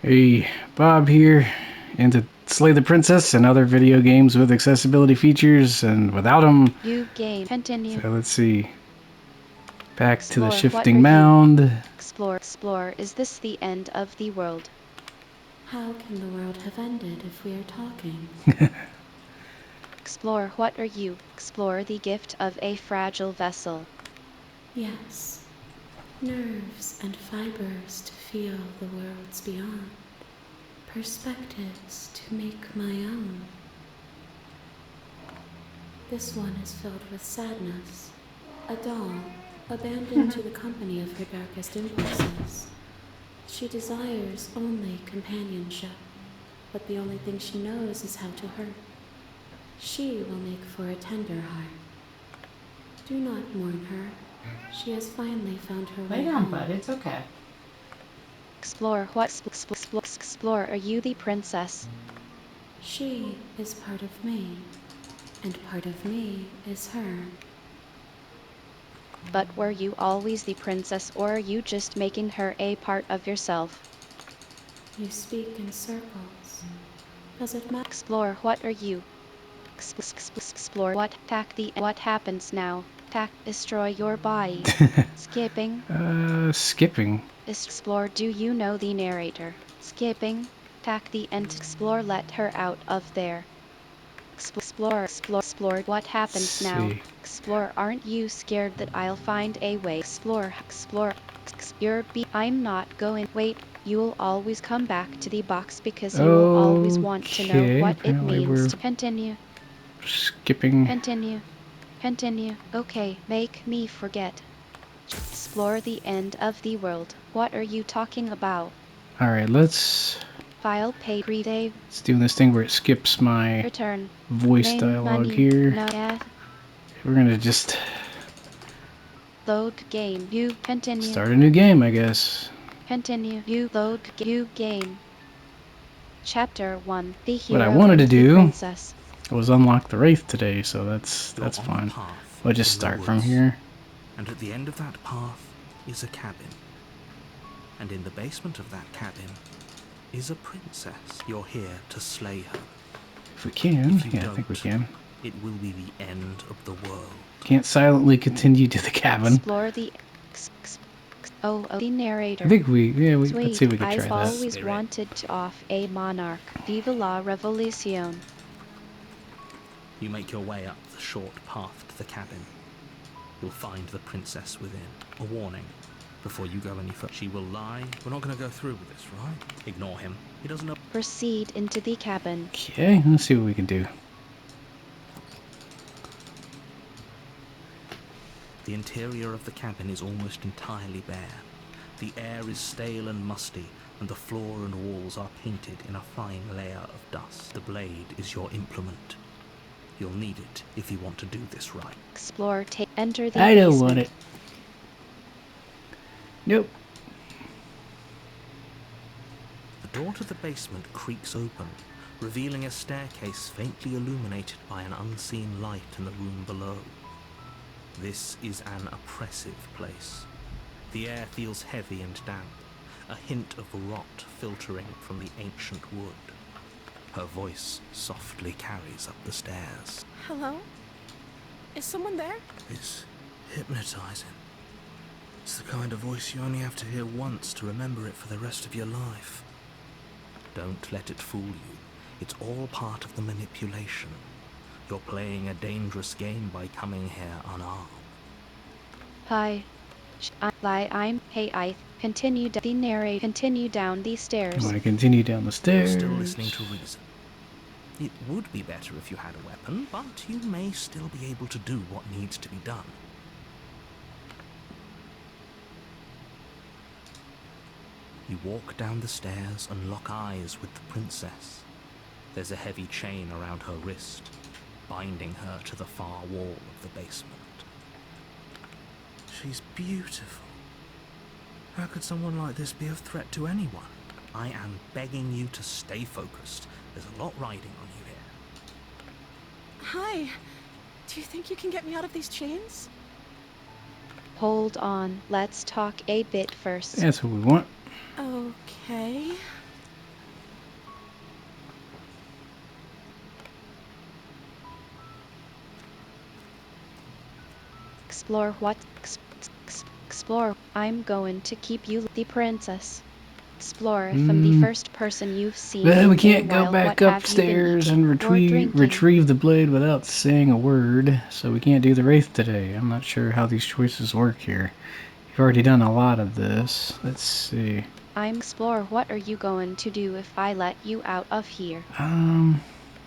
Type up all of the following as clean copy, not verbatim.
Hey, Bob here, and to Slay the Princess and other video games with accessibility features and without them. You game. Continue. So let's see. Back to the Explore. What are shifting you? mound. Explore. Is this the end of the world? How can the world have ended if we are talking? Explore. What are you? Explore the gift of a fragile vessel. Yes, nerves and fibers to feel the worlds beyond, perspectives to make my own. This one is filled with sadness, a doll abandoned to the company of her darkest impulses. She desires only companionship, but the only thing she knows is how to hurt. She will make for a tender heart. Do not mourn her. She has finally found her way Lay down, home. bud. It's okay. Explore. Explore. Are you the princess? She is part of me, and part of me is her. But were you always the princess, or are you just making her a part of yourself? You speak in circles. Does it matter? Explore. What are you? Explore. What happens now? Destroy your body. Skipping. Skipping. Explore. Do you know the narrator? Skipping. The end. Explore. Let her out of there. Explore. What happens now? See. Explore. Aren't you scared that I'll find a way? Explore. I'm not going. Wait. You'll always come back to the box because you will always want to know Okay, what it apparently means we're to continue. skipping. Continue. Okay, make me forget. Explore the end of the world. What are you talking about? Alright, let's Save. let's do this thing where it skips my Return. voice Name dialogue money. here. No. Yeah. We're gonna just Load game. You continue. start a new game, I guess. Continue. You load you game. Chapter 1. The What I hero wanted and to the do princess. was unlock the Wraith today, so that's You're on fine. a path We'll just in the start from woods, here. and at the end of that path is a cabin. And in the basement of that cabin is a princess. You're here to slay her. If we can, If you yeah, I think we can. It will be the end of the world. Can't silently continue to the cabin. Explore the the narrator. I think let's Sweet. see if we can try I've that. always wanted to off a monarch. Viva la revolucion. You make your way up the short path to the cabin. You'll find the princess within. A warning. Before you go any further, she will lie. We're not going to go through with this, right? Ignore him. He doesn't know. Proceed into the cabin. Okay, let's see what we can do. The interior of the cabin is almost entirely bare. The air is stale and musty, and the floor and walls are painted in a fine layer of dust. The blade is your implement. You'll need it if you want to do this right. Explore. Enter the I don't basement. want it. Nope. The door to the basement creaks open, revealing a staircase faintly illuminated by an unseen light in the room below. This is an oppressive place. The air feels heavy and damp, a hint of rot filtering from the ancient wood. Her voice softly carries up the stairs. Hello? Is someone there? It's hypnotizing. It's the kind of voice you only have to hear once to remember it for the rest of your life. Don't let it fool you. It's all part of the manipulation. You're playing a dangerous game by coming here unarmed. Hi. I continue the narrate. Continue down the I'm stairs. gonna continue down the You're stairs. still listening to reason. It would be better if you had a weapon, but you may still be able to do what needs to be done. You walk down the stairs and lock eyes with the princess. There's a heavy chain around her wrist, binding her to the far wall of the basement. She's beautiful. How could someone like this be a threat to anyone? I am begging you to stay focused. There's a lot riding on you here. Hi. Do you think you can get me out of these chains? Hold on. Let's talk a bit first. That's what we want. Okay. Explore what? Explore. I'm going to keep you the princess. Explore from the first person you've seen Well, in we a can't go while. What back have you been upstairs eating and or drinking? retrieve the blade without saying a word, so we can't do the Wraith today. I'm not sure how these choices work here. You've already done a lot of this. Let's see. I'm explore. What are you going to do if I let you out of here?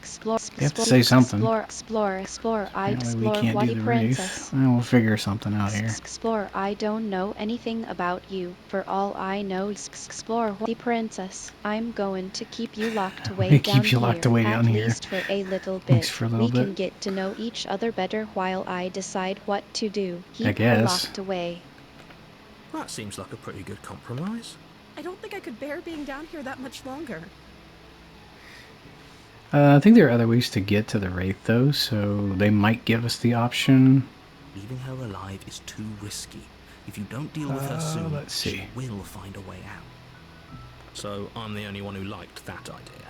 Explore. You have to say something. Explore. I Apparently we explore can't what do the the princess. Wraith. We'll figure something out here. Explore. I don't know anything about you. For all I know, explore what the princess. I'm going to keep you locked away We down keep you here. locked away down At here. least for a little At least bit. for a little We bit. can get to know each other better while I decide what to do. Keep her guess. locked away. That seems like a pretty good compromise. I don't think I could bear being down here that much longer. I think there are other ways to get to the Wraith, though, so they might give us the option. Leaving her alive is too risky. If you don't deal with her soon, let's see. she will find a way out. So I'm the only one who liked that idea.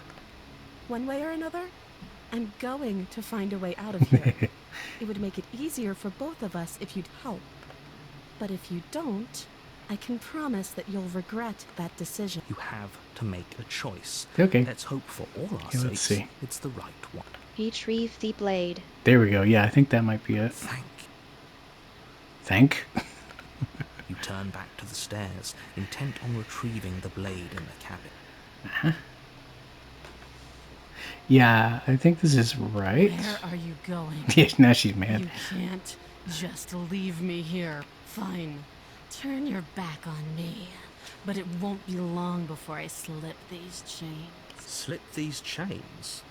One way or another, I'm going to find a way out of here. It would make it easier for both of us if you'd help. But if you don't, I can promise that you'll regret that decision. You have to make a choice. Okay. Let's hope for all our Okay, let's sakes see. it's the right one. Retrieve the blade. There we go. Yeah, I think that might be it. Thank? You turn back to the stairs, intent on retrieving the blade in the cabin. Yeah, I think this is right. Where are you going? Yeah, now she's mad. You can't just leave me here. Fine. Turn your back on me. But it won't be long before I slip these chains. Slip these chains?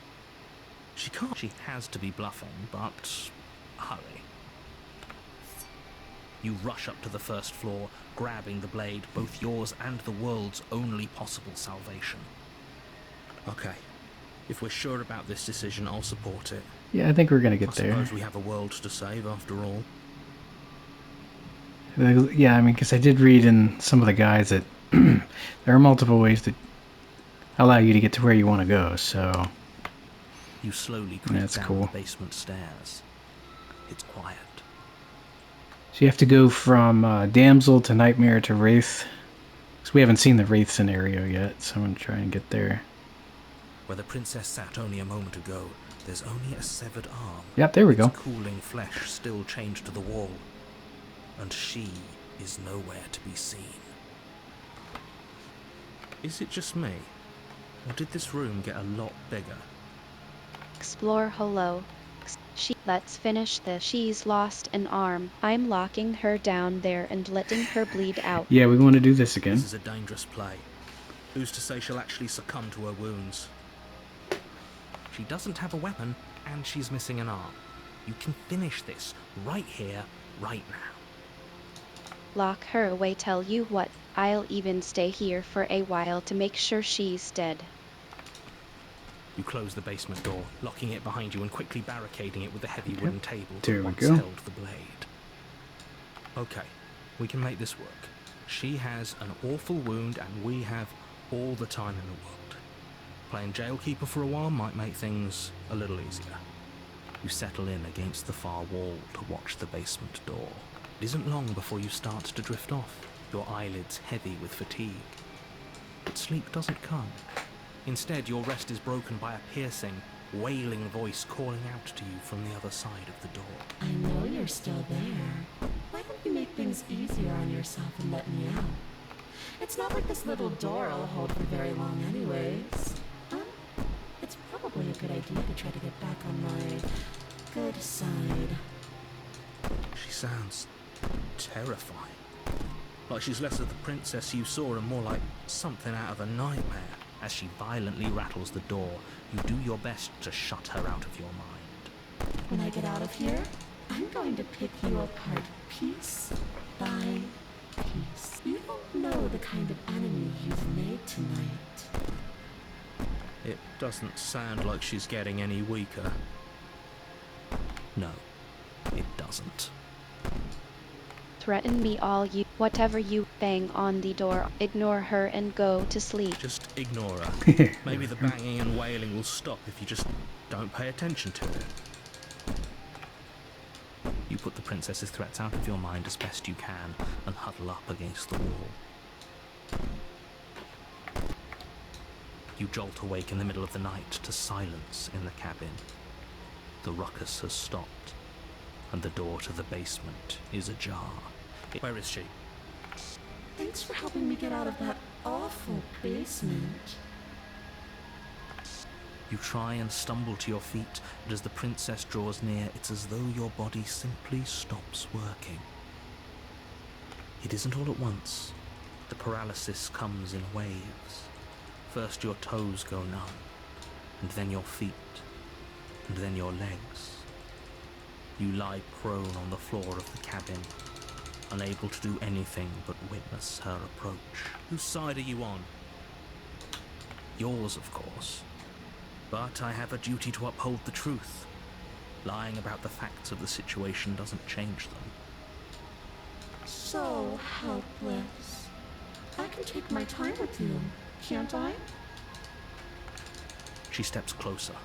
She can't. She has to be bluffing, but hurry. You rush up to the first floor, grabbing the blade, both yours and the world's only possible salvation. Okay. If we're sure about this decision, I'll support it. Yeah, I think we're gonna get I there. suppose we have a world to save after all. Yeah, I mean, because I did read in some of the guides that there are multiple ways that allow you to get to where you want to go, so... You slowly creep That's down cool. the basement stairs. It's quiet. So you have to go from Damsel to Nightmare to Wraith. Because we haven't seen the Wraith scenario yet, so I'm going to try and get there. Where the princess sat only a moment ago, there's only a severed arm. Yep, there we go. Its cooling flesh still chained to the wall. And she is nowhere to be seen. Is it just me? Or did this room get a lot bigger? Explore hello. Let's finish this. She's lost an arm. I'm locking her down there and letting her bleed out. Yeah, we want to do this again. This is a dangerous play. Who's to say she'll actually succumb to her wounds? She doesn't have a weapon, and she's missing an arm. You can finish this right here, right now. Lock her away. Tell you what, I'll even stay here for a while to make sure she's dead. You close the basement door, locking it behind you and quickly barricading it with the heavy wooden table There that we once go. held the blade. Okay, we can make this work. She has an awful wound and we have all the time in the world. Playing jailkeeper for a while might make things a little easier. You settle in against the far wall to watch the basement door. It isn't long before you start to drift off, your eyelids heavy with fatigue. But sleep doesn't come. Instead, your rest is broken by a piercing, wailing voice calling out to you from the other side of the door. I know you're still there. Why don't you make things easier on yourself and let me out? It's not like this little door will hold for very long anyways. It's probably a good idea to try to get back on my good side. She sounds terrifying. Like she's less of the princess you saw and more like something out of a nightmare. As she violently rattles the door, you do your best to shut her out of your mind. When I get out of here, I'm going to pick you apart piece by piece. You don't know the kind of enemy you've made tonight. It doesn't sound like she's getting any weaker. No, it doesn't. Threaten me all you, whatever you, bang on the door, ignore her and go to sleep. Just ignore her. Maybe the banging and wailing will stop if you just don't pay attention to it. You put the princess's threats out of your mind as best you can and huddle up against the wall. You jolt awake in the middle of the night to silence in the cabin. The ruckus has stopped, and the door to the basement is ajar. Where is she? Thanks for helping me get out of that awful basement. You try and stumble to your feet, but as the princess draws near, it's as though your body simply stops working. It isn't all at once. The paralysis comes in waves. First your toes go numb, and then your feet, and then your legs. You lie prone on the floor of the cabin, unable to do anything but witness her approach. Whose side are you on? Yours, of course. But I have a duty to uphold the truth. Lying about the facts of the situation doesn't change them. So helpless. I can take my time with you, can't I? She steps closer,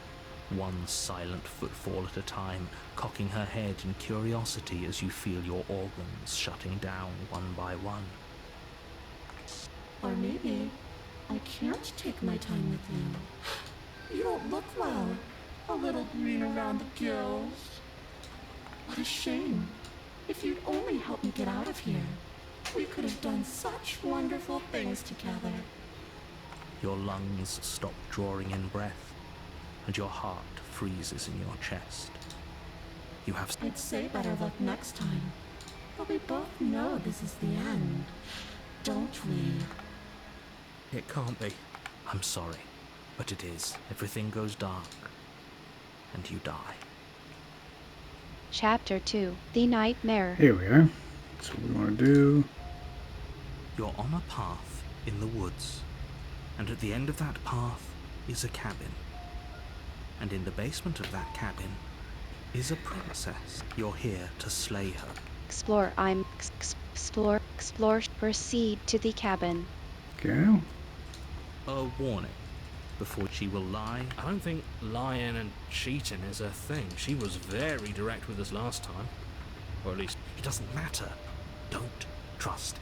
one silent footfall at a time, cocking her head in curiosity as you feel your organs shutting down one by one. Or maybe I can't take my time with you. You don't look well. A little green around the gills. What a shame. If you'd only help me get out of here, we could have done such wonderful things together. Your lungs stop drawing in breath, and your heart freezes in your chest. You have... I'd say better luck next time, but we both know this is the end, don't we? It can't be. I'm sorry, but it is. Everything goes dark, and you die. Chapter 2: The Nightmare. Here we are. That's what we want to do. You're on a path in the woods, and at the end of that path is a cabin. And in the basement of that cabin is a princess. You're here to slay her. Explore. Explore. Proceed to the cabin. Okay. A warning. Before she will lie. I don't think lying and cheating is her thing. She was very direct with us last time. Or at least... It doesn't matter. Don't trust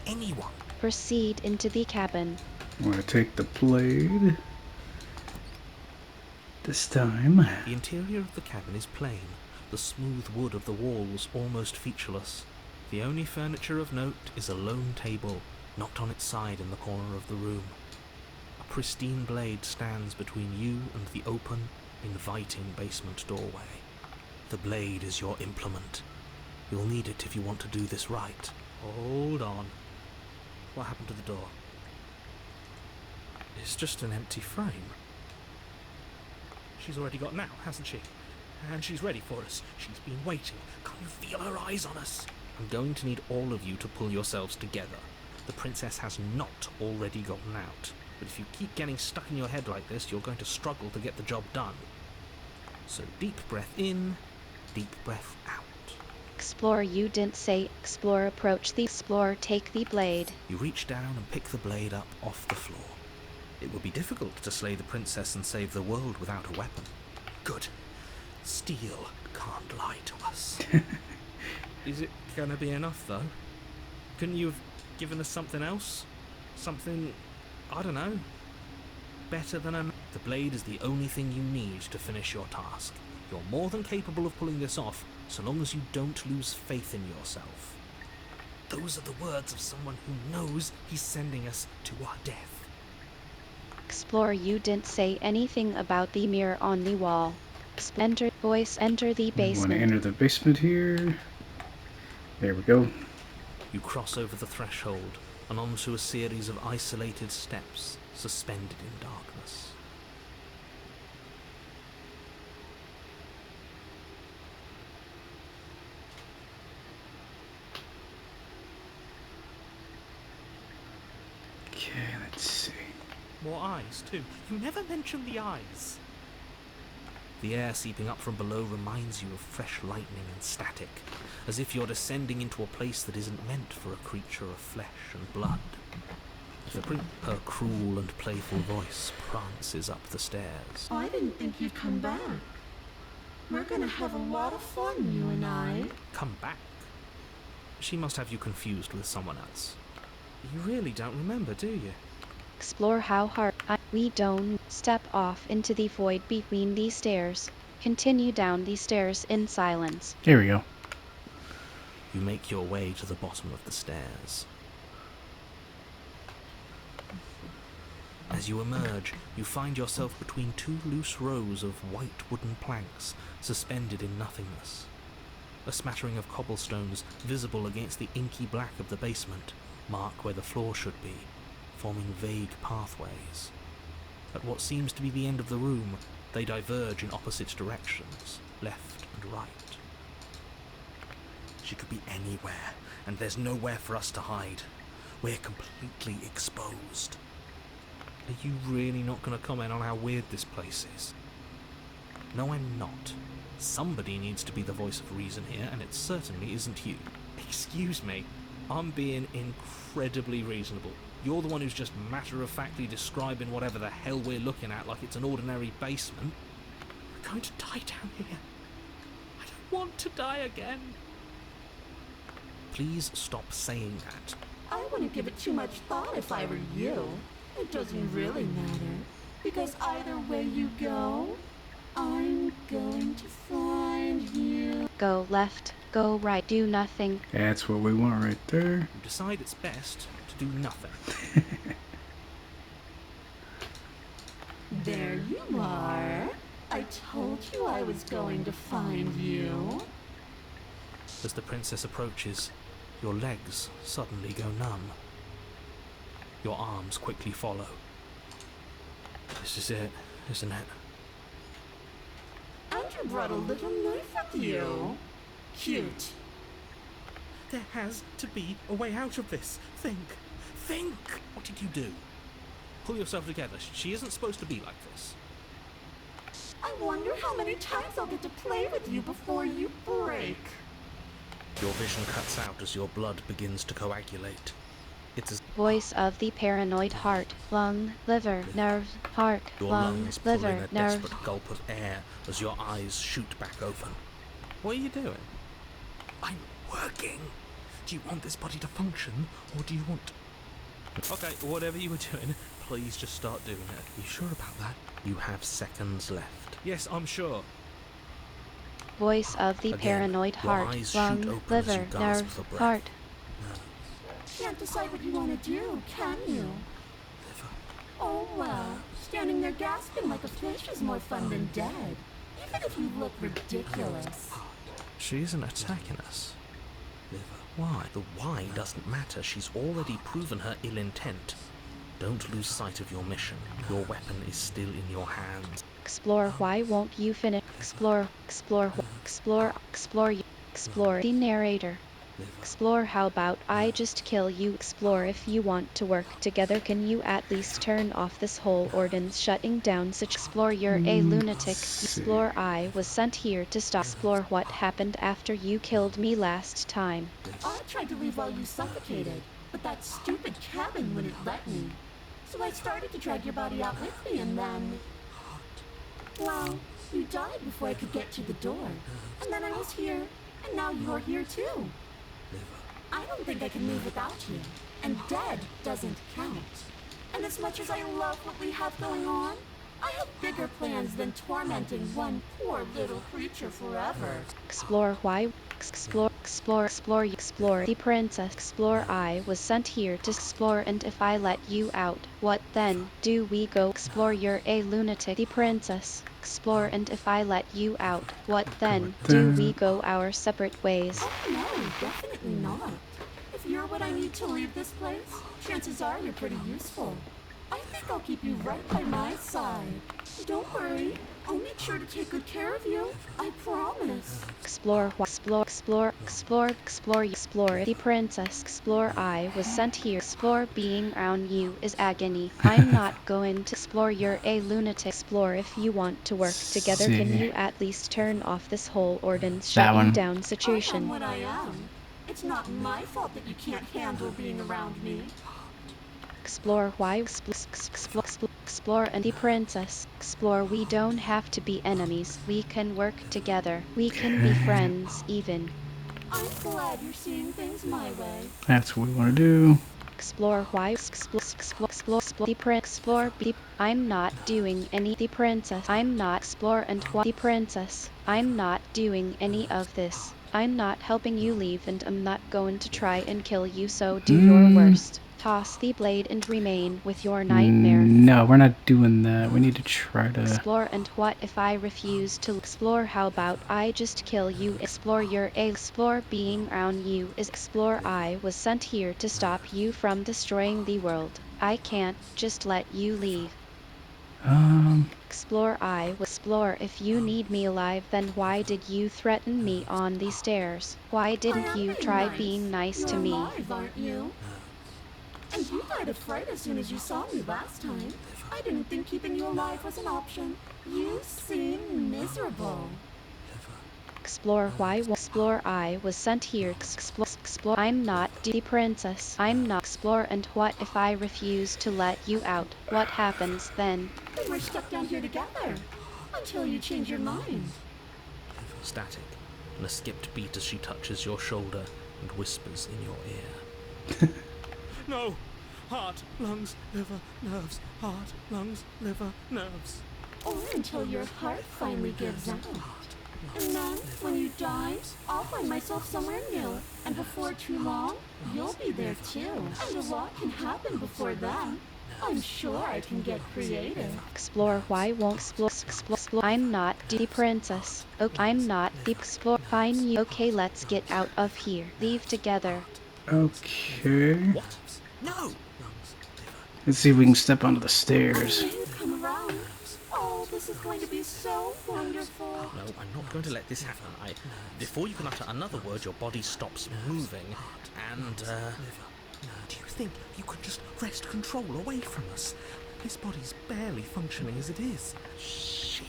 anyone. Proceed into the cabin. I want to take the blade. This time. The interior of the cabin is plain. The smooth wood of the walls almost featureless. The only furniture of note is a lone table, knocked on its side in the corner of the room. A pristine blade stands between you and the open, inviting basement doorway. The blade is your implement. You'll need it if you want to do this right. Hold on. What happened to the door? It's just an empty frame. She's already gotten out, hasn't she? And she's ready for us. She's been waiting. Can't you feel her eyes on us? I'm going to need all of you to pull yourselves together. The princess has not already gotten out. But if you keep getting stuck in your head like this, you're going to struggle to get the job done. So deep breath in, deep breath out. Explore. You didn't say explore. Approach the explore. Take the blade. You reach down and pick the blade up off the floor. It would be difficult to slay the princess and save the world without a weapon. Good. Steel can't lie to us. Is it gonna be enough, though? Couldn't you have given us something else? Something, I don't know, better than a... The blade is the only thing you need to finish your task. You're more than capable of pulling this off, so long as you don't lose faith in yourself. Those are the words of someone who knows he's sending us to our death. Explore. You didn't say anything about the mirror on the wall. Enter the We want to basement. enter the basement here. There we go. You cross over the threshold and onto a series of isolated steps suspended in darkness. Okay, let's see. More eyes, too. You never mentioned the eyes. The air seeping up from below reminds you of fresh lightning and static, as if you're descending into a place that isn't meant for a creature of flesh and blood. Her cruel and playful voice prances up the stairs. I didn't think you'd come back. We're gonna have a lot of fun, you and I. Come back? She must have you confused with someone else. You really don't remember, do you? Explore how hard we don't step off into the void between these stairs. Continue down these stairs in silence. Here we go. You make your way to the bottom of the stairs. As you emerge, you find yourself between two loose rows of white wooden planks suspended in nothingness. A smattering of cobblestones visible against the inky black of the basement mark where the floor should be, forming vague pathways. At what seems to be the end of the room, they diverge in opposite directions, left and right. She could be anywhere, and there's nowhere for us to hide. We're completely exposed. Are you really not going to comment on how weird this place is? No, I'm not. Somebody needs to be the voice of reason here, and it certainly isn't you. Excuse me, I'm being incredibly reasonable. You're the one who's just matter-of-factly describing whatever the hell we're looking at like it's an ordinary basement. We're going to die down here. I don't want to die again. Please stop saying that. I wouldn't give it too much thought if I were you. It doesn't really matter, because either way you go, I'm going to find you. Go left, go right, do nothing. That's what we want right there. You decide it's best to do nothing. There you are. I told you I was going to find you. As the princess approaches, your legs suddenly go numb. Your arms quickly follow. This is it, isn't it? And you brought a little knife with you. Cute. There has to be a way out of this. Think. What did you do? Pull yourself together. She isn't supposed to be like this. I wonder how many times I'll get to play with you before you break. Your vision cuts out as your blood begins to coagulate. It's as Voice of the paranoid heart, lung, liver, nerve, heart, your lung, lungs pull in liver, a nerve. desperate gulp of air as your eyes shoot back open. What are you doing? I'm working. Do you want this body to function, or do you want... Okay, whatever you were doing, please just start doing it. You sure about that? You have seconds left. Yes, I'm sure. Voice of the Again, paranoid your heart, eyes shoot lung, open as you liver, gasp nerve, for breath. heart. Can't decide what you want to do, can you? Liver. Oh well, standing there gasping like a fish is more fun than dead. Even if you look ridiculous. She isn't attacking us. Liver. Why? The why doesn't matter. She's already proven her ill intent. Don't lose sight of your mission. Your weapon is still in your hands. Explore, why won't you finish? Explore the narrator. Liver. Explore, how about I just kill you? Explore, if you want to work together, can you at least turn off this whole ordinance shutting down such? Explore, you're a lunatic. Explore, I was sent here to stop. Explore, what happened after you killed me last time? I tried to leave while you suffocated, but that stupid cabin wouldn't let me. So I started to drag your body out with me, and then... well, you died before I could get to the door. And then I was here, and now you're here too. I don't think I can move without you, and dead doesn't count. And as much as I love what we have going on, I have bigger plans than tormenting one poor little creature forever. Explore, why? Explore the princess. Explore, I was sent here to explore, and if I let you out, what then? Do we go? Explore, you're a lunatic. The princess. Explore, and if I let you out, what then? Do we go our separate ways? Oh no, definitely not. If you're what I need to leave this place, chances are you're pretty useful. I think I'll keep you right by my side. Don't worry, I'll make sure to take good care of you. I promise. Explore, the princess. Explore, I was sent here. Explore, being around you is agony. I'm not going to explore, you're a lunatic. Explore, if you want to work together, can you at least turn off this whole ordinance shutting down I am situation? what I am. It's not my fault that you can't handle being around me. Explore, why? Explore, explore and the princess. Explore, we don't have to be enemies. We can work together. We can be friends even. I'm glad you're seeing things my way. That's what we want to do. Explore why explore the prince explore be I'm not doing any the princess I'm not explore and what the princess I'm not doing any of this. I'm not helping you leave and I'm not going to try and kill you, so do your worst. Toss the blade and remain with your nightmare. No, we're not doing that. We need to try to... Explore, and what if I refuse to explore? How about I just kill you? Explore, you're a explore, being around you is explore. I was sent here to stop you from destroying the world. I can't just let you leave. Explore, I will explore. If you need me alive, then why did you threaten me on the stairs? Why didn't you try being nice to me? You're alive, aren't you? And you died of fright as soon as you saw me last time. I didn't think keeping you alive was an option. You seem miserable. Explore, why explore? I was sent here explore. I'm not the princess. I'm not explore, and what if I refuse to let you out? What happens then? Then we're stuck down here together. Until you change your mind. Static, and a skipped beat as she touches your shoulder and whispers in your ear. No! Heart, lungs, liver, nerves. Heart, lungs, liver, nerves. Or until your heart finally gives out. And then, when you die, I'll find myself somewhere new. And before too long, you'll be there too. And a lot can happen before then. I'm sure I can get creative. Explore, why won't explore? I'm not the princess. Okay, I'm not the explore. Fine, you. Okay, let's get out of here. Leave together. Okay. What? No! Let's see if we can step onto the stairs. You come around. Oh, this is going to be so wonderful. No, I'm not going to let this happen. Before you can utter another word, your body stops moving, and, do you think you could just wrest control away from us? This body's barely functioning as it is. Shit.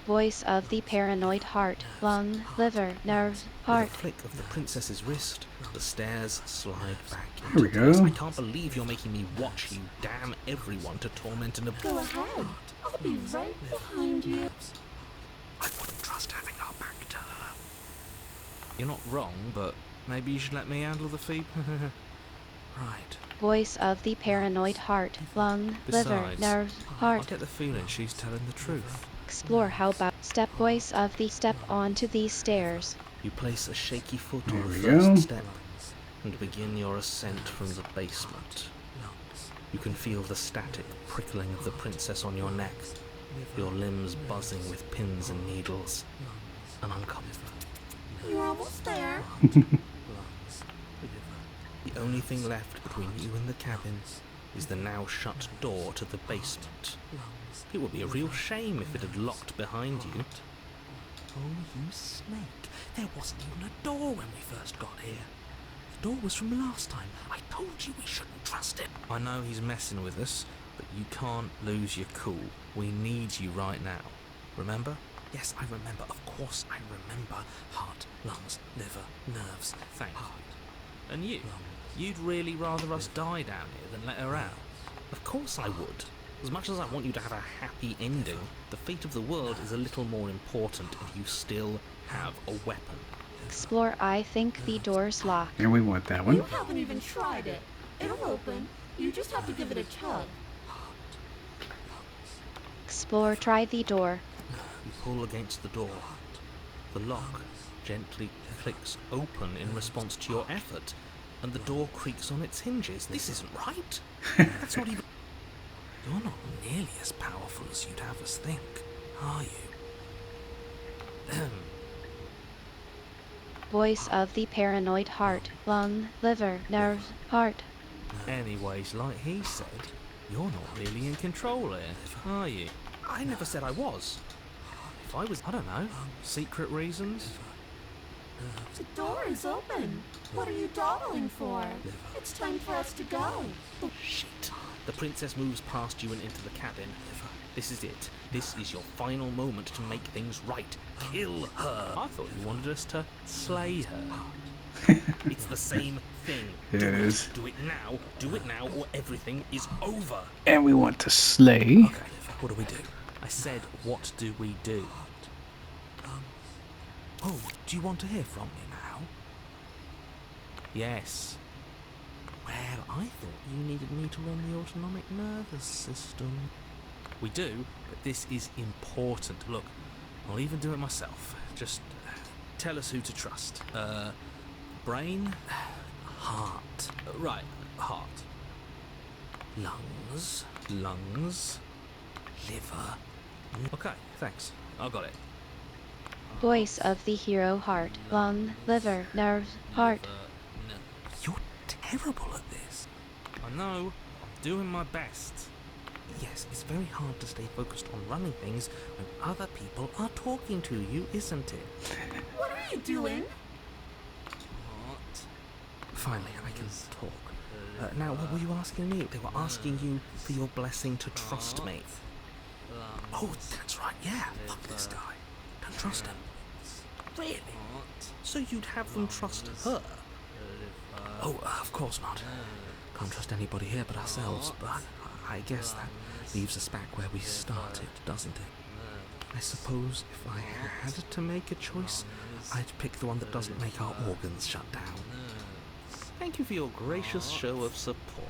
Voice of the paranoid heart, lung, liver, nerves, heart. With a flick of the princess's wrist, the stairs slide back There we into place. go. I can't believe you're making me watch you damn everyone to torment and Go ahead. I'll be right behind you. I wouldn't trust having our back to her. You're not wrong, but maybe you should let me handle the feed. Right. Voice of the paranoid heart, lung, liver, Besides, nerves, I heart. get the feeling she's telling the truth. Explore, how about step? Voice of the step onto these stairs. You place a shaky foot There on the we first go. step and begin your ascent from the basement. You can feel the static prickling of the princess on your neck, your limbs buzzing with pins and needles, and uncomfortable. You're almost there. The only thing left between you and the cabin is the now shut door to the basement. It would be a real shame if it had locked behind you. Oh, you snake. There wasn't even a door when we first got here. The door was from last time. I told you we shouldn't trust it. I know he's messing with us, but you can't lose your cool. We need you right now. Remember? Yes, I remember. Of course I remember. Heart, lungs, liver, nerves. Thank you. And you? You'd really rather us die down here than let her out? Of course I would. As much as I want you to have a happy ending, the fate of the world is a little more important if you still have a weapon. Explore, I think the door's locked. And we want that You one. haven't even tried it. It'll open. You just have to give it a tug. Explore, try the door. You pull against the door. The lock gently clicks open in response to your effort, and the door creaks on its hinges. This isn't right. That's not even... You're not nearly as powerful as you'd have us think, are you? Voice of the paranoid heart, lung, liver, nerves, heart. Anyways, like he said, you're not really in control here, are you? I never said I was. If I was, I don't know, secret reasons? The door is open. What are you dawdling for? It's time for us to go. Shit. The princess moves past you and into the cabin. This is it. This is your final moment to make things right. Kill her. I thought you wanted us to slay her. It's the same thing. It is. Do it now. Do it now, or everything is over. And we want to slay. Okay, what do we do? I said, what do we do? Oh, do you want to hear from me now? Yes. Well, I thought you needed me to run the autonomic nervous system. We do, but this is important. Look, I'll even do it myself. Just tell us who to trust. Brain? Heart. Right, heart. Lungs. Liver. Okay, thanks. I got it. Voice of the hero: heart, lung, liver, nerves, heart. You're terrible at this. I know. I'm doing my best. Yes, it's very hard to stay focused on running things when other people are talking to you, isn't it? What are you doing? What? Finally, I can talk. Now, what were you asking me? They were asking you for your blessing to trust me. Oh, that's right, yeah. Fuck this guy. Don't trust him. Really? So you'd have them trust her? Oh, of course not. Can't trust anybody here but ourselves, but I guess that leaves us back where we started, doesn't it? I suppose if I had to make a choice, I'd pick the one that doesn't make our organs shut down. Thank you for your gracious show of support.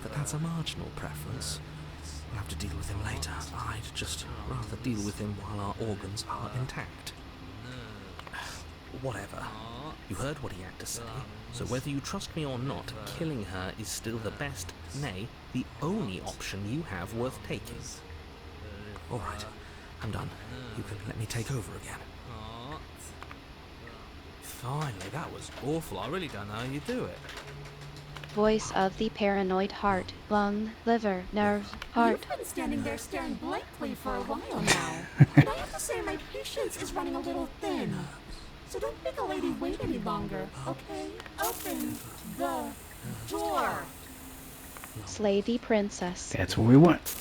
But that's a marginal preference. We'll have to deal with him later. I'd just rather deal with him while our organs are intact. Whatever. You heard what he had to say, so whether you trust me or not, killing her is still the best, nay, the only option you have worth taking. Alright, I'm done. You can let me take over again. Finally, that was awful. I really don't know how you do it. Voice of the paranoid: heart, lung, liver, nerves, heart. You've been standing there staring blankly for a while now. And I have to say my patience is running a little thin. So don't make a lady wait any longer, okay? Open the door. Slay the princess. That's what we want.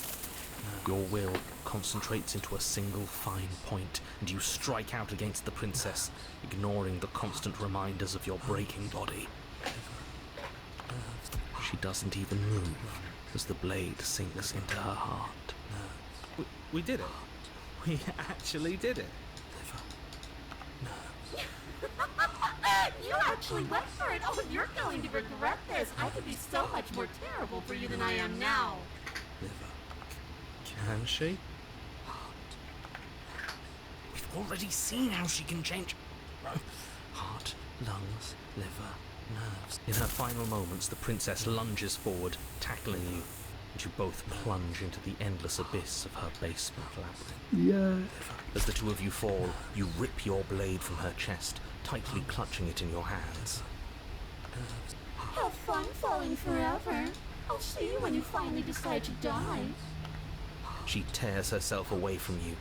Your will concentrates into a single fine point, and you strike out against the princess, ignoring the constant reminders of your breaking body. She doesn't even move as the blade sinks into her heart. We did it. We actually did it. You actually went for it. Oh, you're going to regret this. I could be so much more terrible for you than I am now. Can she? We've already seen how she can change. Heart, lungs, liver, nerves. In her final moments, the princess lunges forward, tackling you, and you both plunge into the endless abyss of her basement labyrinth. Yeah. As the two of you fall, you rip your blade from her chest, tightly clutching it in your hands. Have fun falling forever. I'll see you when you finally decide to die. She tears herself away from you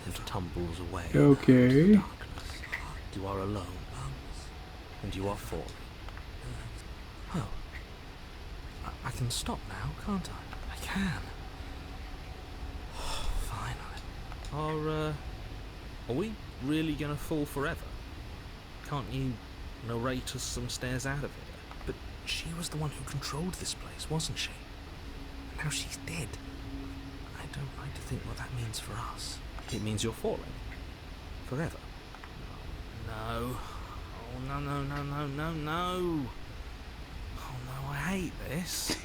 and tumbles away. Okay. Into darkness. You are alone, and you are falling. Oh. I can stop now, can't I? I can. Finally. Are we really gonna fall forever? Can't you narrate us some stairs out of here? But she was the one who controlled this place, wasn't she? Now she's dead. I don't like to think what that means for us. It means you're falling. Forever. No. Oh, no. Oh no, I hate this.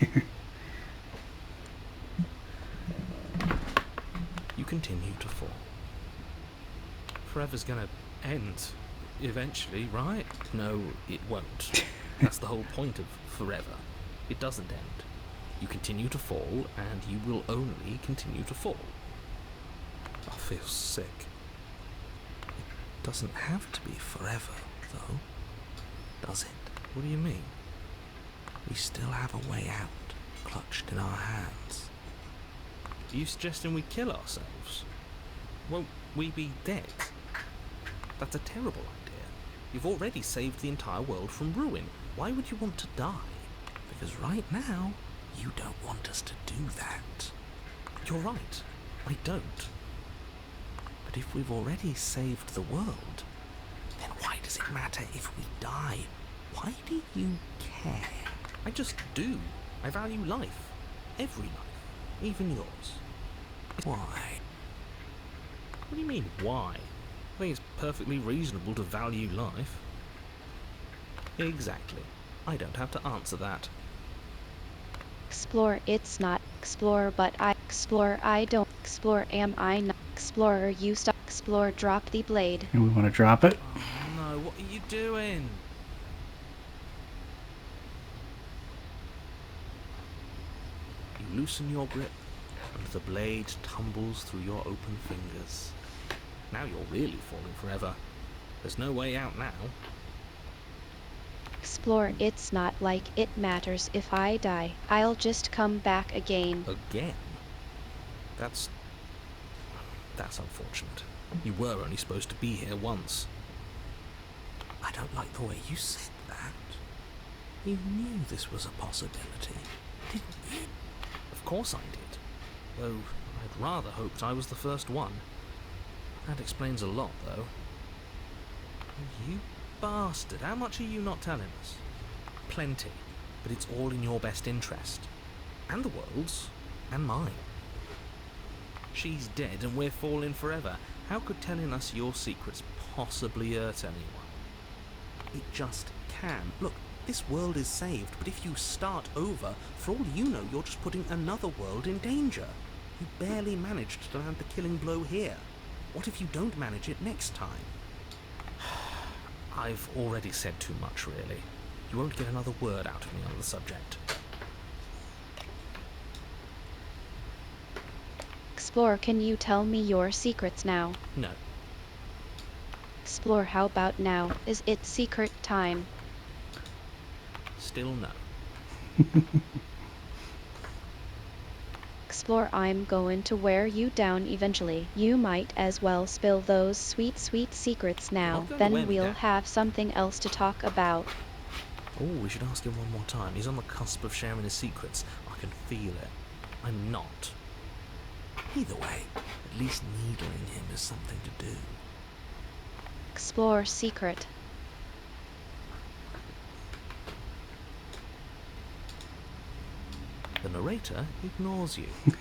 You continue to fall. Forever's gonna end. Eventually, right? No, it won't. That's the whole point of forever. It doesn't end. You continue to fall, and you will only continue to fall. I feel sick. It doesn't have to be forever, though, does it? What do you mean? We still have a way out, clutched in our hands. Are you suggesting we kill ourselves? Won't we be dead? That's a terrible idea. You've already saved the entire world from ruin. Why would you want to die? Because right now, you don't want us to do that. You're right. I don't. But if we've already saved the world, then why does does it matter if we die? Why do you care? I just do. I value life. Every life. Even yours. Why? What do you mean, why? I think it's perfectly reasonable to value life. Exactly. I don't have to answer that. Explore, it's not. Explore, but I. Explore, I don't. Explore, am I not. Explorer, you stop. Explore, drop the blade. And we want to drop it. Oh no, what are you doing? You loosen your grip, and the blade tumbles through your open fingers. Now you're really falling forever. There's no way out now. Explore, it's not like it matters if I die. I'll just come back again. Again? That's unfortunate. You were only supposed to be here once. I don't like the way you said that. You knew this was a possibility, didn't you? Of course I did. Though I'd rather hoped I was the first one. That explains a lot, though. You bastard, how much are you not telling us? Plenty, but it's all in your best interest. And the world's, and mine. She's dead and we're falling forever. How could telling us your secrets possibly hurt anyone? It just can. Look, this world is saved, but if you start over, for all you know, you're just putting another world in danger. You barely managed to land the killing blow here. What if you don't manage it next time? I've already said too much, really. You won't get another word out of me on the subject. Explore, can you tell me your secrets now? No. Explore, how about now? Is it secret time? Still no. Explore, I'm going to wear you down eventually. You might as well spill those sweet, sweet secrets now. not going to wear Then me we'll down. have something else to talk about. Oh, we should ask him one more time. He's on the cusp of sharing his secrets. I can feel it. I'm not. Either way, at least needling him is something to do. Explore secret. The narrator ignores you. You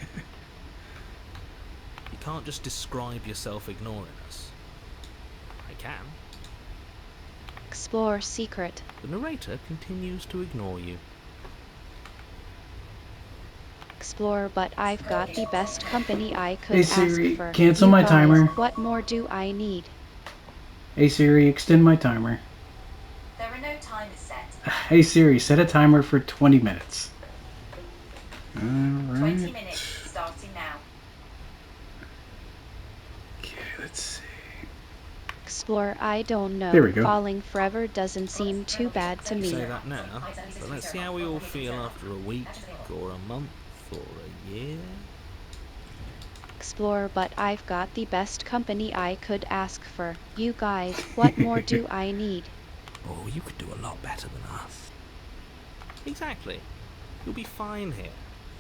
can't just describe yourself ignoring us. I can. Explore secret. The narrator continues to ignore you. Explore, but I've got the best company I could Hey ask Siri, for. cancel You my guys, timer. What more do I need? Hey Siri, extend my timer. There are no timers set. Hey Siri, set a timer for 20 minutes. 20 Alright. minutes, starting now. Okay, let's see. Explore, I don't know. There we go. Falling forever doesn't seem too bad to You me. say that now, but let's see how we all feel after a week, or a month, or a year. Explore, but I've got the best company I could ask for. You guys, what more do I need? Oh, you could do a lot better than us. Exactly. You'll be fine here.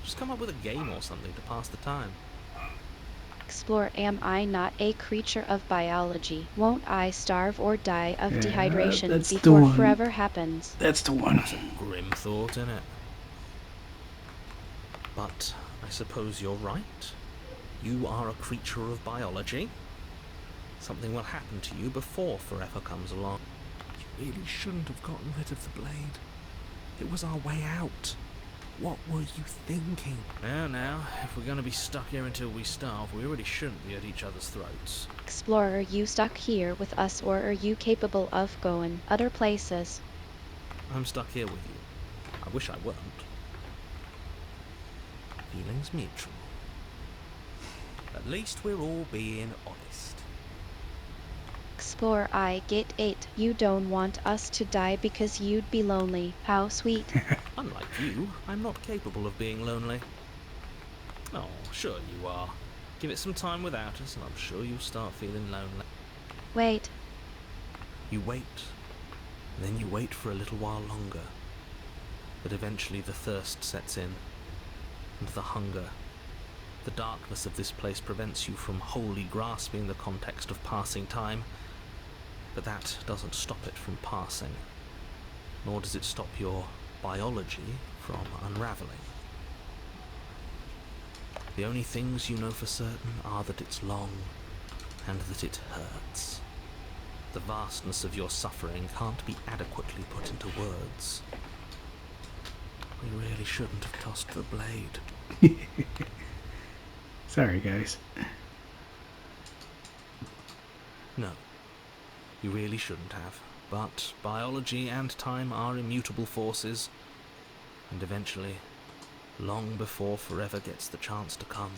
Just come up with a game or something to pass the time. Explore, am I not a creature of biology? Won't I starve or die of Yeah, dehydration that's the before one. forever happens? That's the one. Grim thought, innit? But I suppose you're right. You are a creature of biology. Something will happen to you before forever comes along. You really shouldn't have gotten rid of the blade. It was our way out. What were you thinking? Now, if we're going to be stuck here until we starve, we really shouldn't be at each other's throats. Explorer, are you stuck here with us or are you capable of going other places? I'm stuck here with you. I wish I weren't. Feelings mutual. At least we're all being honest. Explorer, I get it. You don't want us to die because you'd be lonely. How sweet. Unlike you, I'm not capable of being lonely. Oh, sure you are. Give it some time without us and I'm sure you'll start feeling lonely. Wait. You wait, and then you wait for a little while longer. But eventually the thirst sets in, and the hunger. The darkness of this place prevents you from wholly grasping the context of passing time, But that doesn't stop it from passing, nor does it stop your biology from unraveling. The only things you know for certain are that it's long and that it hurts. The vastness of your suffering can't be adequately put into words. We really shouldn't have tossed the blade. Sorry, guys. No, you really shouldn't have. But biology and time are immutable forces, and eventually, long before forever gets the chance to come,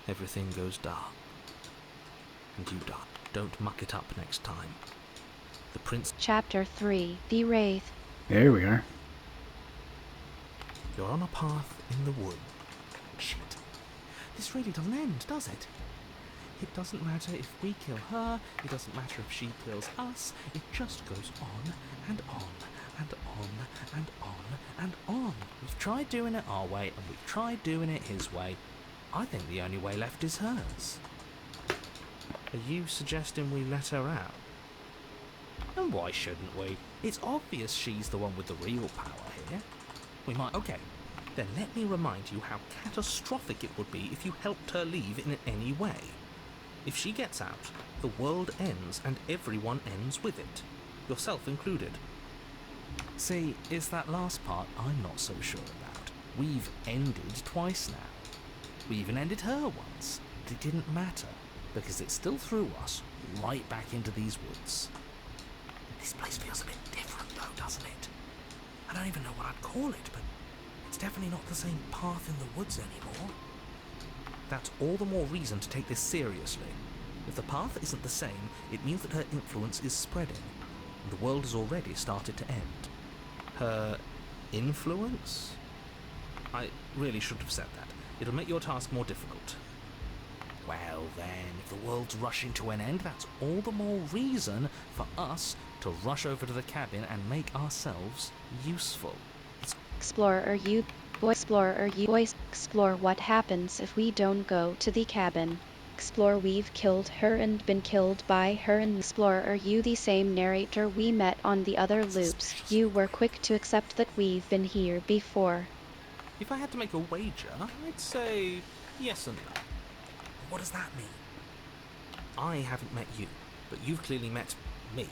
everything goes dark, and you die. Don't muck it up next time. The prince... Chapter 3, The Wraith. There we are. You're on a path in the wood. Shit. This really doesn't end, does it? It doesn't matter if we kill her, it doesn't matter if she kills us, it just goes on and on and on and on and on. We've tried doing it our way and we've tried doing it his way. I think the only way left is hers. Are you suggesting we let her out? And why shouldn't we? It's obvious she's the one with the real power here. We might... Okay, then let me remind you how catastrophic it would be if you helped her leave in any way. If she gets out, the world ends and everyone ends with it, yourself included. See, it's that last part I'm not so sure about. We've ended twice now. We even ended her once, but it didn't matter, because it still threw us right back into these woods. This place feels a bit different though, doesn't it? I don't even know what I'd call it, but it's definitely not the same path in the woods anymore. That's all the more reason to take this seriously. If the path isn't the same, it means that her influence is spreading, and the world has already started to end. Her influence? I really shouldn't have said that. It'll make your task more difficult. Well then, if the world's rushing to an end, that's all the more reason for us to rush over to the cabin and make ourselves useful. Explore what happens if we don't go to the cabin. Explore we've killed her and been killed by her, and explore are you the same narrator we met on the other loops? You were quick to accept that we've been here before. If I had to make a wager, I'd say yes and no. What does that mean? I haven't met you, but you've clearly met me.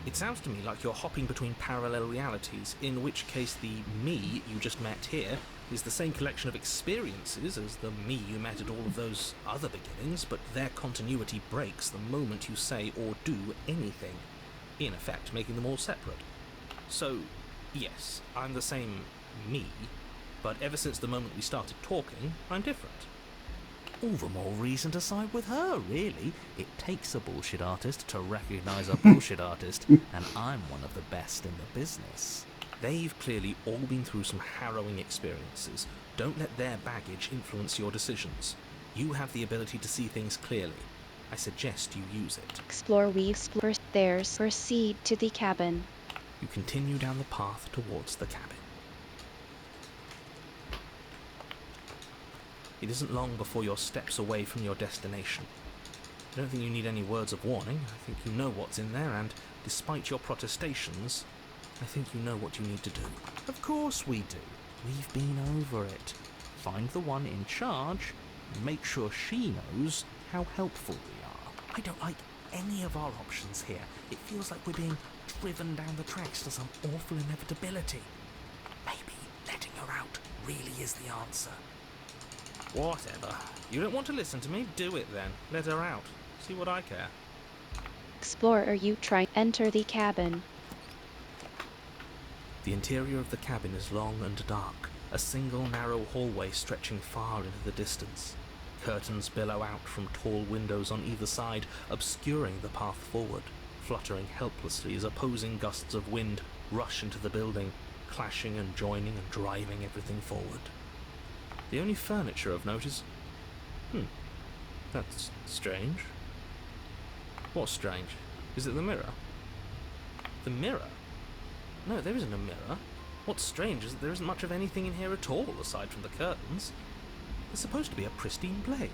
It sounds to me like you're hopping between parallel realities, in which case the me you just met here is the same collection of experiences as the me you met at all of those other beginnings, but their continuity breaks the moment you say or do anything, in effect making them all separate. So, yes, I'm the same me, but ever since the moment we started talking, I'm different. All the more reason to side with her, really. It takes a bullshit artist to recognise a bullshit artist, and I'm one of the best in the business. They've clearly all been through some harrowing experiences. Don't let their baggage influence your decisions. You have the ability to see things clearly. I suggest you use it. Explore there's proceed to the cabin. You continue down the path towards the cabin. It isn't long before you're steps away from your destination. I don't think you need any words of warning. I think you know what's in there, and despite your protestations, I think you know what you need to do. Of course we do. We've been over it. Find the one in charge, and make sure she knows how helpful we are. I don't like any of our options here. It feels like we're being driven down the tracks to some awful inevitability. Maybe letting her out really is the answer. Whatever. You don't want to listen to me? Do it then. Let her out. See what I care. Explore you try enter the cabin. The interior of the cabin is long and dark, a single narrow hallway stretching far into the distance. Curtains billow out from tall windows on either side, obscuring the path forward, fluttering helplessly as opposing gusts of wind rush into the building, clashing and joining and driving everything forward. The only furniture of note is... that's strange. What's strange? Is it the mirror? The mirror? No, there isn't a mirror. What's strange is that there isn't much of anything in here at all, aside from the curtains. There's supposed to be a pristine blade.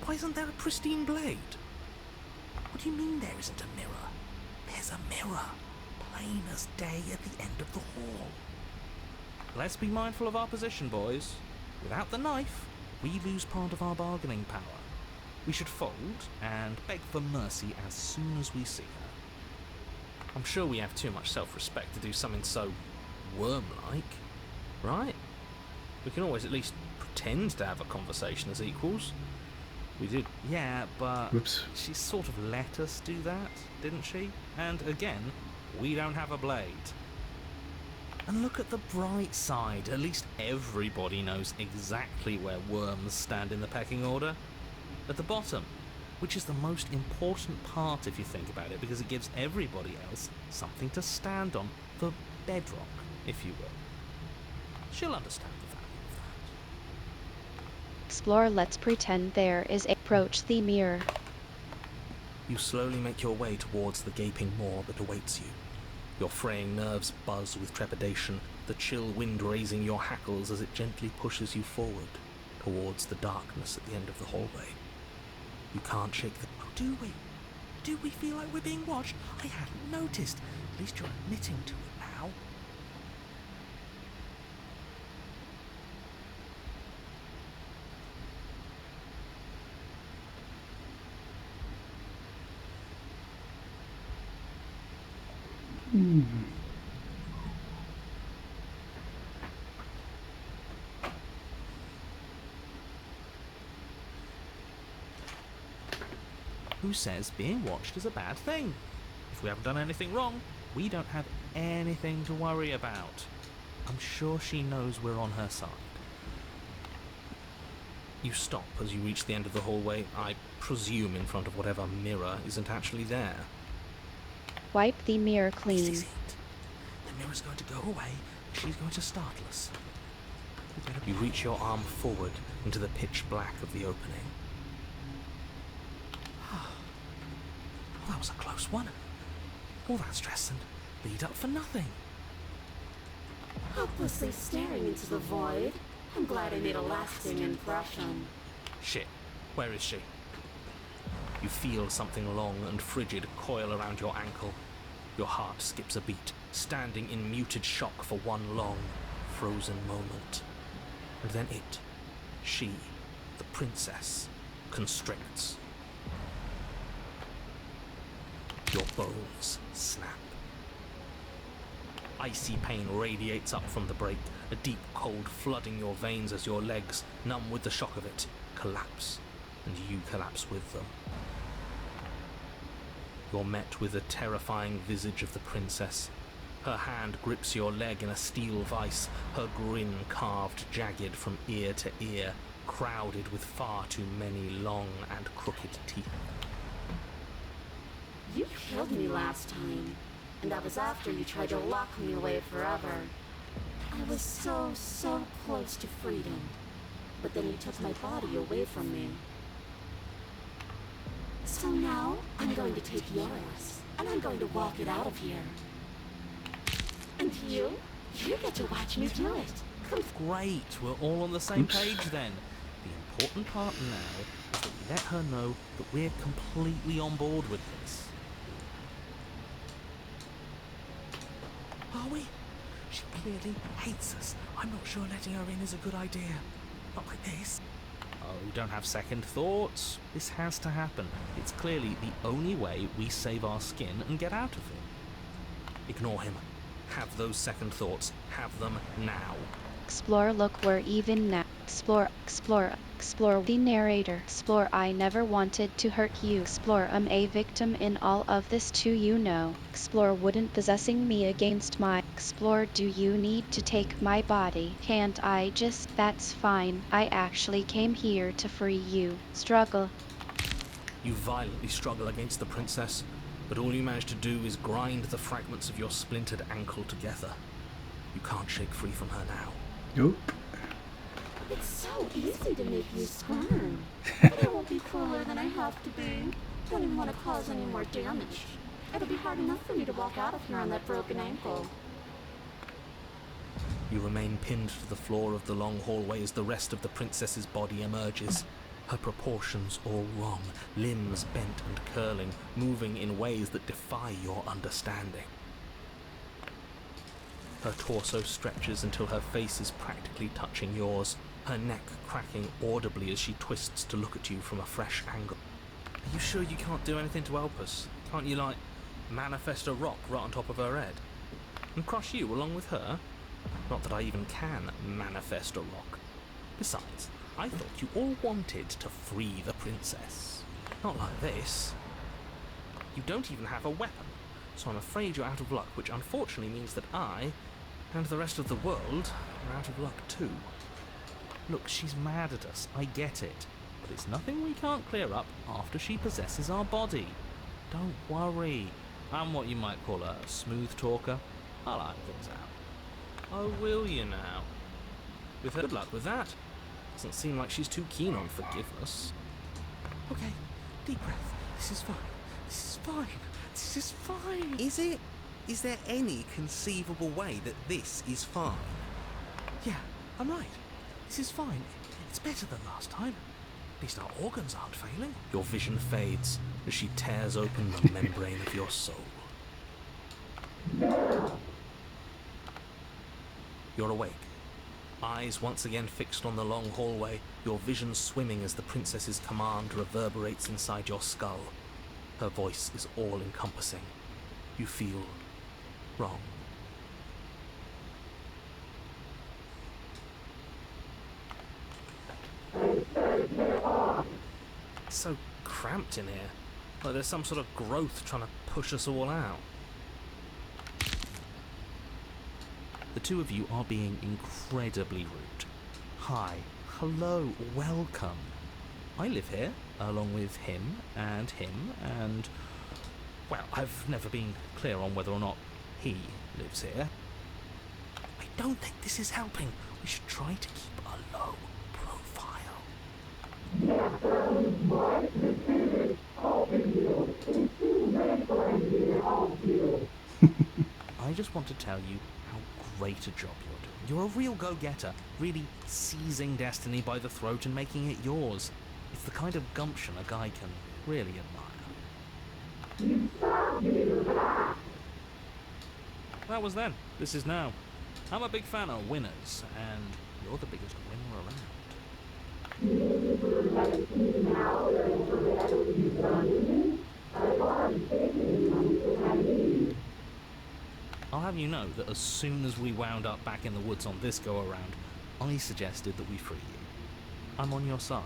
Why isn't there a pristine blade? What do you mean there isn't a mirror? There's a mirror, plain as day at the end of the hall. Let's be mindful of our position, boys. Without the knife, we lose part of our bargaining power. We should fold and beg for mercy as soon as we see her. I'm sure we have too much self-respect to do something so worm-like, right? We can always at least pretend to have a conversation as equals. We did, yeah, but Whoops. she sort of let us do that, didn't she? And again, we don't have a blade. And look at the bright side, at least everybody knows exactly where worms stand in the pecking order. At the bottom, which is the most important part if you think about it, because it gives everybody else something to stand on, the bedrock, if you will. She'll understand the value of that. Explore, let's pretend there is a approach the mirror. You slowly make your way towards the gaping maw that awaits you. Your fraying nerves buzz with trepidation, the chill wind raising your hackles as it gently pushes you forward, towards the darkness at the end of the hallway. You can't shake the... Oh, do we? Do we feel like we're being watched? I hadn't noticed. At least you're admitting to it now. Who says being watched is a bad thing? If we haven't done anything wrong, we don't have anything to worry about. I'm sure she knows we're on her side. You stop as you reach the end of the hallway, I presume in front of whatever mirror isn't actually there. Wipe the mirror clean. This is it. The mirror's going to go away, and she's going to startle us. You reach your arm forward into the pitch black of the opening. Well, that was a close one. All that stress and lead up for nothing. Helplessly staring into the void. I'm glad I made a lasting impression. Shit, where is she? You feel something long and frigid coil around your ankle. Your heart skips a beat, standing in muted shock for one long, frozen moment. And then it, she, the princess, constricts. Your bones snap. Icy pain radiates up from the break, a deep cold flooding your veins as your legs, numb with the shock of it, collapse, and you collapse with them. You're met with the terrifying visage of the princess. Her hand grips your leg in a steel vice, her grin carved jagged from ear to ear, crowded with far too many long and crooked teeth. You killed me last time, and that was after you tried to lock me away forever. I was so close to freedom, but then you took my body away from me. So now, I'm going to take yours, and I'm going to walk it out of here. And you get to watch me do it. Great, we're all on the same page then. The important part now is that we let her know that we're completely on board with this. Are we? She clearly hates us. I'm not sure letting her in is a good idea. Not like this. Oh, don't have second thoughts. This has to happen. It's clearly the only way we save our skin and get out of it. Ignore him. Have those second thoughts. Have them now. Explore, look, we're even now. Explore the narrator. Explore, I never wanted to hurt you. Explore, I'm a victim in all of this too, you know. Explore, wouldn't possessing me against my... Explore, do you need to take my body? Can't I just... That's fine. I actually came here to free you. Struggle. You violently struggle against the princess, but all you manage to do is grind the fragments of your splintered ankle together. You can't shake free from her now. Nope. It's so easy to make you squirm. But I won't be crueler than I have to be. Don't even want to cause any more damage. It'll be hard enough for me to walk out of here on that broken ankle. You remain pinned to the floor of the long hallway as the rest of the princess's body emerges. Her proportions all wrong, limbs bent and curling, moving in ways that defy your understanding. Her torso stretches until her face is practically touching yours, her neck cracking audibly as she twists to look at you from a fresh angle. Are you sure you can't do anything to help us? Can't you, like, manifest a rock right on top of her head? And crush you along with her? Not that I even can manifest a rock. Besides, I thought you all wanted to free the princess. Not like this. You don't even have a weapon, so I'm afraid you're out of luck, which unfortunately means that I, and the rest of the world, are out of luck too. Look, she's mad at us, I get it, but it's nothing we can't clear up after she possesses our body. Don't worry, I'm what you might call a smooth talker. I'll iron things out. Oh, will you now? With her, good luck with that. Doesn't seem like she's too keen on forgiveness. Okay, deep breath. This is fine. This is fine. This is fine. Is it? Is there any conceivable way that this is fine? Yeah, I'm right. This is fine. It's better than last time. At least our organs aren't failing. Your vision fades as she tears open the membrane of your soul. You're awake. Eyes once again fixed on the long hallway, your vision swimming as the princess's command reverberates inside your skull. Her voice is all-encompassing. You feel wrong. It's so cramped in here. Like there's some sort of growth trying to push us all out. The two of you are being incredibly rude. Hi, hello, welcome. I live here, along with him, and, well, I've never been clear on whether or not he lives here. I don't think this is helping. We should try to keep a low profile. I just want to tell you how great a job you're doing. You're a real go-getter, really seizing destiny by the throat and making it yours. It's the kind of gumption a guy can really admire. That was then. This is now. I'm a big fan of winners, and you're the biggest winner around. I'll have you know that as soon as we wound up back in the woods on this go-around, I suggested that we free you. I'm on your side.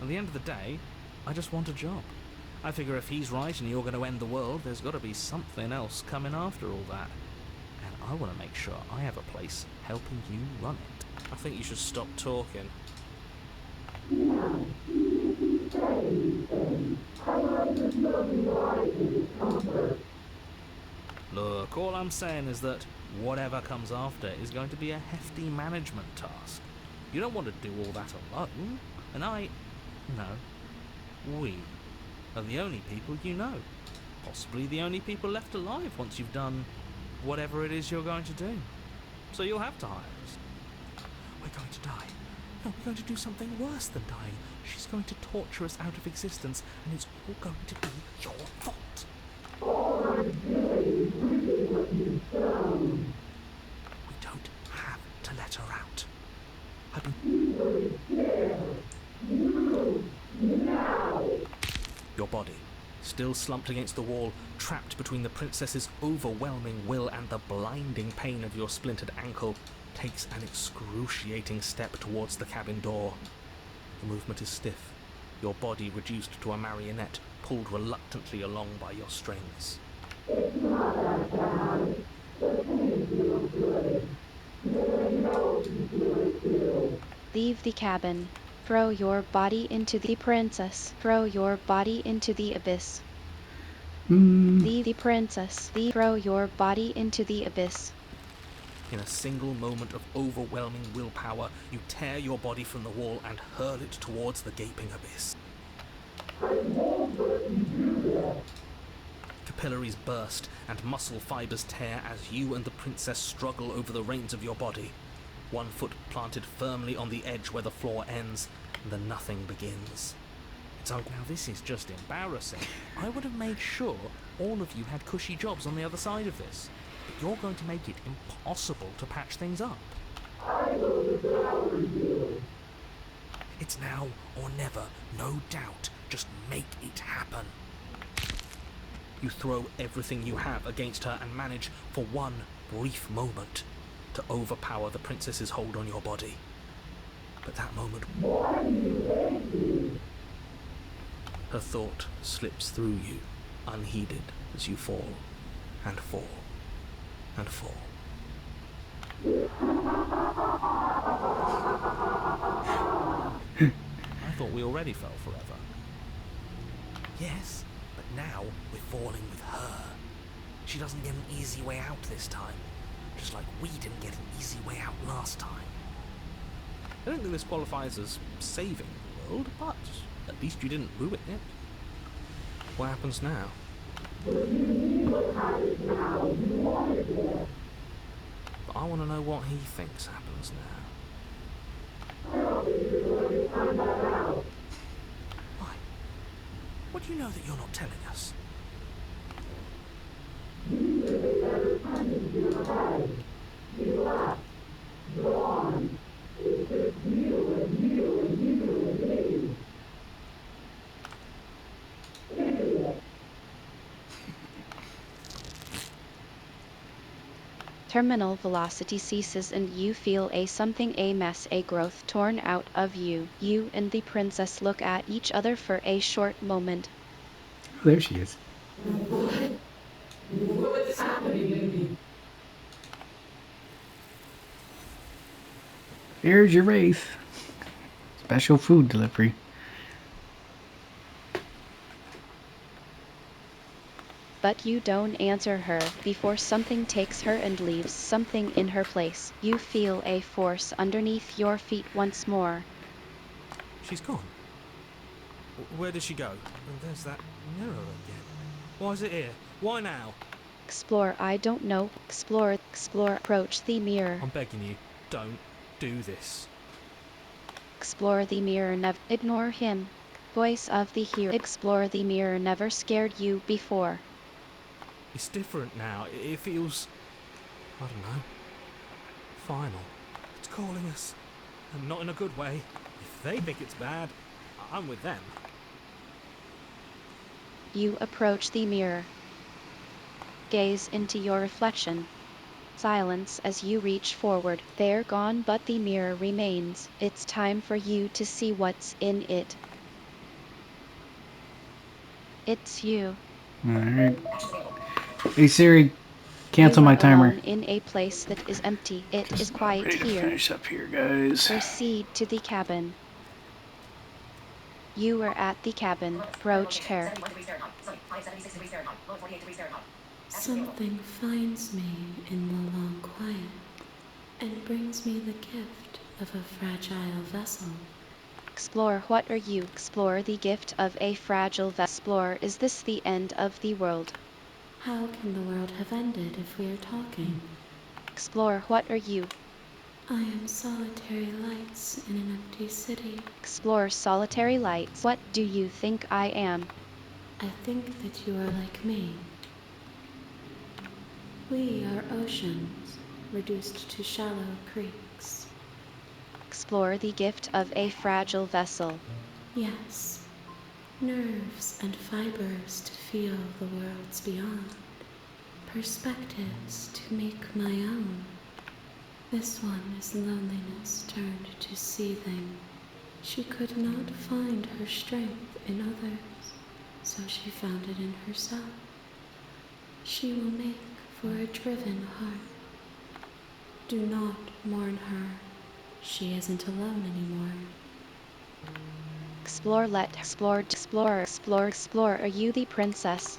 At the end of the day, I just want a job. I figure if he's right and you're going to end the world, there's got to be something else coming after all that. And I want to make sure I have a place helping you run it. I think you should stop talking. Look, all I'm saying is that whatever comes after is going to be a hefty management task. You don't want to do all that alone, and we are the only people you know. Possibly the only people left alive once you've done whatever it is you're going to do. So you'll have to hire us. We're going to die. No, we're going to do something worse than dying. She's going to torture us out of existence, and it's all going to be your fault. We don't have to let her out. Your body, still slumped against the wall, trapped between the princess's overwhelming will and the blinding pain of your splintered ankle, takes an excruciating step towards the cabin door. The movement is stiff, your body reduced to a marionette, pulled reluctantly along by your strings. Leave the cabin. Throw your body into the princess. Throw your body into the abyss. Leave the princess. Throw your body into the abyss. In a single moment of overwhelming willpower, you tear your body from the wall and hurl it towards the gaping abyss. capillaries burst and muscle fibers tear as you and the princess struggle over the reins of your body. One foot planted firmly on the edge where the floor ends, and the nothing begins. Now this is just embarrassing. I would have made sure all of you had cushy jobs on the other side of this. But you're going to make it impossible to patch things up. It's now or never, no doubt. Just make it happen. You throw everything you have against her and manage, for one brief moment, to overpower the princess's hold on your body. But that moment, her thought slips through you, unheeded, as you fall, and fall, and fall. I thought we already fell forever. Yes, but now we're falling with her. She doesn't get an easy way out this time, just like we didn't get an easy way out last time. I don't think this qualifies as saving the world, but at least you didn't ruin it. What happens now? But I want to know what he thinks happens now. Why? What do you know that you're not telling us? Terminal velocity ceases and you feel a mess, a growth torn out of you. You and the princess look at each other for a short moment. Oh, there she is. What's happening? Here's your Wraith. Special food delivery. But you don't answer her before something takes her and leaves something in her place. You feel a force underneath your feet once more. She's gone. Where did she go? And there's that mirror again. Why is it here? Why now? Explore, I don't know. Explore, approach the mirror. I'm begging you, don't do this. Explore the mirror, never ignore him. Voice of the hero. Explore the mirror, never scared you before. It's different now. It feels, I don't know, final. It's calling us. And not in a good way. If they think it's bad, I'm with them. You approach the mirror. Gaze into your reflection. Silence as you reach forward. They're gone, but the mirror remains. It's time for you to see what's in it. It's you. Alright. Hey Siri, cancel You are my timer. alone in a place that is empty. It is quiet Ready to here. finish up here, guys. Proceed to the cabin. You are at the cabin. Approach her. Something finds me in the long quiet and brings me the gift of a fragile vessel. Explore, what are you? Explore the gift of a fragile vessel. Explore, is this the end of the world? How can the world have ended if we are talking? Explore, what are you? I am solitary lights in an empty city. Explore, solitary lights. What do you think I am? I think that you are like me. We are oceans, reduced to shallow creeks. Explore the gift of a fragile vessel. Yes, nerves and fibers to feel the worlds beyond. Perspectives to make my own. This one is loneliness turned to seething. She could not find her strength in others, so she found it in herself. She will make for a driven heart. Do not mourn her. She isn't alone anymore. Explore, explore. Are you the princess?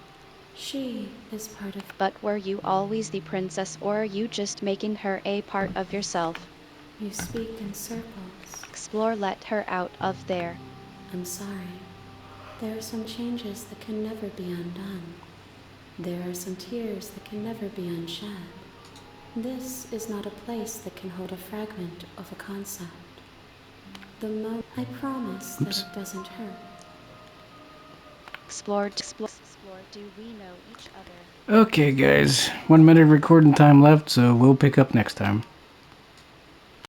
She is part of... But were you always the princess, or are you just making her a part of yourself? You speak in circles. Explore, let her out of there. I'm sorry. There are some changes that can never be undone. There are some tears that can never be unshed. This is not a place that can hold a fragment of a concept. I promise that Oops. it doesn't hurt. Explore, do we know each other? Okay, guys. 1 minute recording time left, so we'll pick up next time.